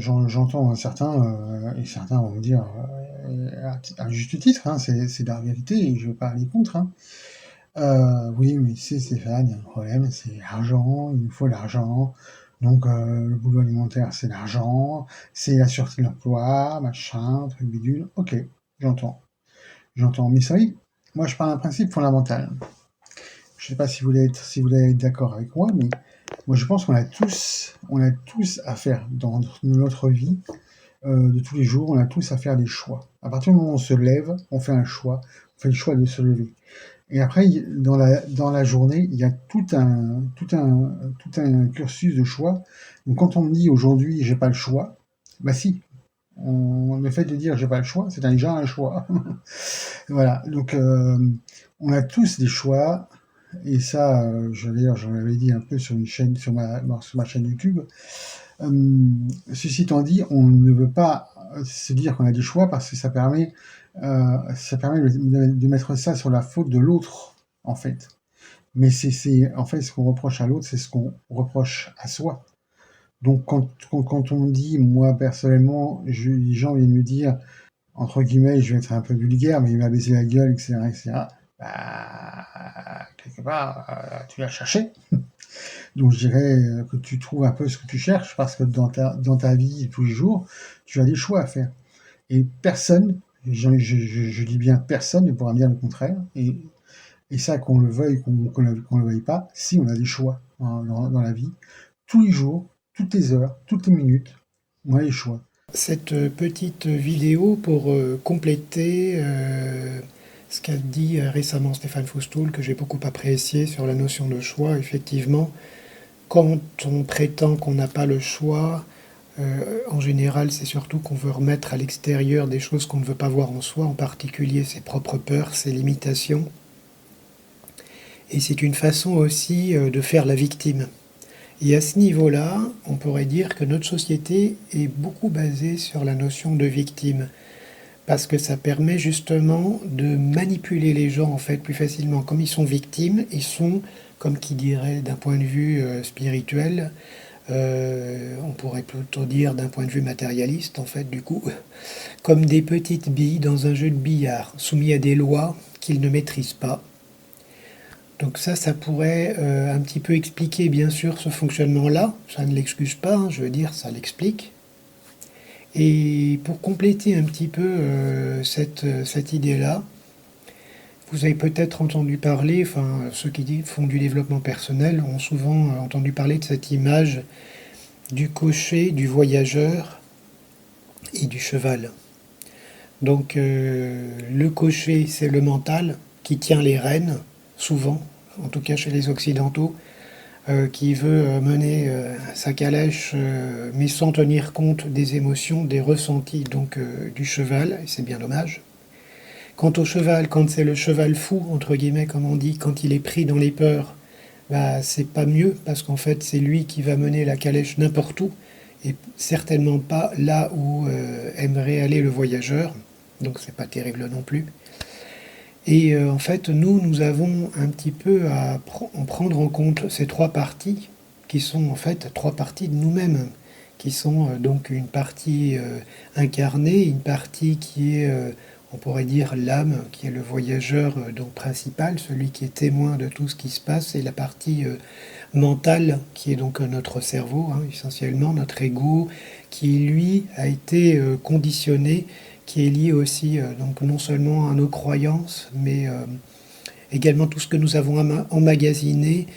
j'entends certains, et certains vont me dire, à juste titre, hein, c'est la vérité et je ne vais pas aller contre, hein. Oui, mais tu sais, Stéphane, il y a un problème, c'est l'argent, il nous faut l'argent. Donc, le boulot alimentaire, c'est l'argent, c'est la sûreté de l'emploi, machin, truc bidule. Ok, j'entends, j'entends. Mais ça, oui, moi, je parle d'un principe fondamental. Je sais pas si vous allez être d'accord avec moi, mais moi, je pense on a tous à faire dans notre vie de tous les jours, on a tous à faire des choix. À partir du moment où on se lève, on fait un choix, on fait le choix de se lever. Et après, dans la journée, il y a tout un cursus de choix. Donc, quand on me dit aujourd'hui, j'ai pas le choix, bah si, le fait de dire j'ai pas le choix, c'est déjà un choix. Voilà. Donc, on a tous des choix. Et ça, d'ailleurs, j'en avais dit un peu sur une chaîne, sur ma chaîne YouTube. Ceci étant dit, on ne veut pas se dire qu'on a des choix parce que ça permet de mettre ça sur la faute de l'autre, en fait. Mais en fait, ce qu'on reproche à l'autre, c'est ce qu'on reproche à soi. Donc, quand on me dit, moi, personnellement, les gens viennent me dire, entre guillemets, je vais être un peu vulgaire, mais il m'a baisé la gueule, etc., etc. Bah, quelque part, tu l'as cherché. Donc je dirais que tu trouves un peu ce que tu cherches parce que dans ta vie de tous les jours, tu as des choix à faire. Et personne, je dis bien personne, ne pourra me dire le contraire. Et ça, qu'on le veuille, qu'on le veuille pas, si on a des choix dans la vie, tous les jours, toutes les heures, toutes les minutes, on a des choix. Cette petite vidéo pour compléter ce qu'a dit récemment Stéphane Foustoul, que j'ai beaucoup apprécié sur la notion de choix. Effectivement, quand on prétend qu'on n'a pas le choix, en général, c'est surtout qu'on veut remettre à l'extérieur des choses qu'on ne veut pas voir en soi, en particulier ses propres peurs, ses limitations. Et c'est une façon aussi de faire la victime. Et à ce niveau-là, on pourrait dire que notre société est beaucoup basée sur la notion de victime, parce que ça permet justement de manipuler les gens en fait plus facilement. Comme ils sont victimes, ils sont, comme qui dirait d'un point de vue spirituel, on pourrait plutôt dire d'un point de vue matérialiste en fait du coup, comme des petites billes dans un jeu de billard, soumis à des lois qu'ils ne maîtrisent pas. Donc ça pourrait un petit peu expliquer bien sûr ce fonctionnement-là. Ça ne l'excuse pas, hein, je veux dire, ça l'explique. Et pour compléter un petit peu cette idée-là, vous avez peut-être entendu parler, enfin ceux qui font du développement personnel ont souvent entendu parler de cette image du cocher, du voyageur et du cheval. Donc le cocher, c'est le mental qui tient les rênes, souvent, en tout cas chez les Occidentaux, qui veut mener sa calèche, mais sans tenir compte des émotions, des ressentis donc du cheval, et c'est bien dommage. Quant au cheval, quand c'est le cheval fou, entre guillemets, comme on dit, quand il est pris dans les peurs, bah, c'est pas mieux, parce qu'en fait, c'est lui qui va mener la calèche n'importe où, et certainement pas là où aimerait aller le voyageur, donc c'est pas terrible non plus. Et en fait, nous avons un petit peu à prendre en compte ces trois parties, qui sont en fait trois parties de nous-mêmes, qui sont donc une partie incarnée, une partie qui est, on pourrait dire, l'âme, qui est le voyageur donc principal, celui qui est témoin de tout ce qui se passe, et la partie mentale, qui est donc notre cerveau, hein, essentiellement, notre ego, qui lui a été conditionné, qui est lié aussi donc non seulement à nos croyances, mais également tout ce que nous avons emmagasiné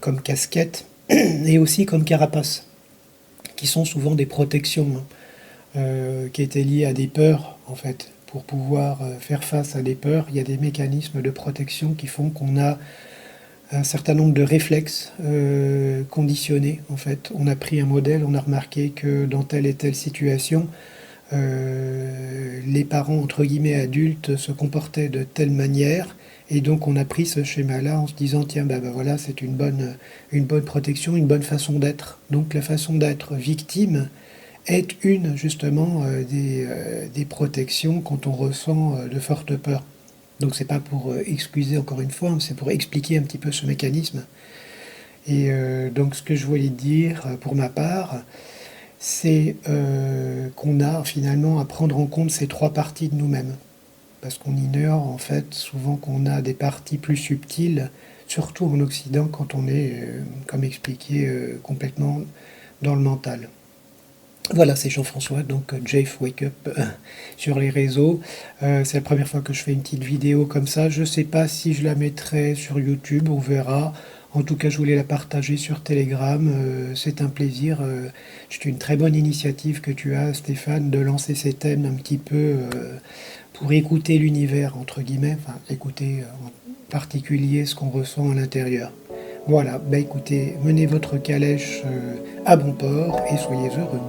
comme casquette et aussi comme carapace, qui sont souvent des protections hein, qui étaient liées à des peurs en fait. Pour pouvoir faire face à des peurs, il y a des mécanismes de protection qui font qu'on a un certain nombre de réflexes conditionnés en fait. On a pris un modèle, on a remarqué que dans telle et telle situation, les parents entre guillemets adultes se comportaient de telle manière et donc on a pris ce schéma-là en se disant tiens bah voilà c'est une bonne protection, une bonne façon d'être. Donc la façon d'être victime est une justement des protections quand on ressent de fortes peurs. Donc c'est pas pour excuser encore une fois, c'est pour expliquer un petit peu ce mécanisme. Et donc ce que je voulais dire pour ma part, c'est qu'on a finalement à prendre en compte ces trois parties de nous-mêmes. Parce qu'on ignore en fait souvent qu'on a des parties plus subtiles, surtout en Occident quand on est, comme expliqué, complètement dans le mental. Voilà, c'est Jean-François, donc Jeff Wake Up sur les réseaux. C'est la première fois que je fais une petite vidéo comme ça. Je ne sais pas si je la mettrai sur YouTube, on verra. En tout cas, je voulais la partager sur Telegram. C'est un plaisir. C'est une très bonne initiative que tu as, Stéphane, de lancer ces thèmes un petit peu pour écouter l'univers, entre guillemets, enfin écouter en particulier ce qu'on ressent à l'intérieur. Voilà, bah écoutez, menez votre calèche à bon port et soyez heureux.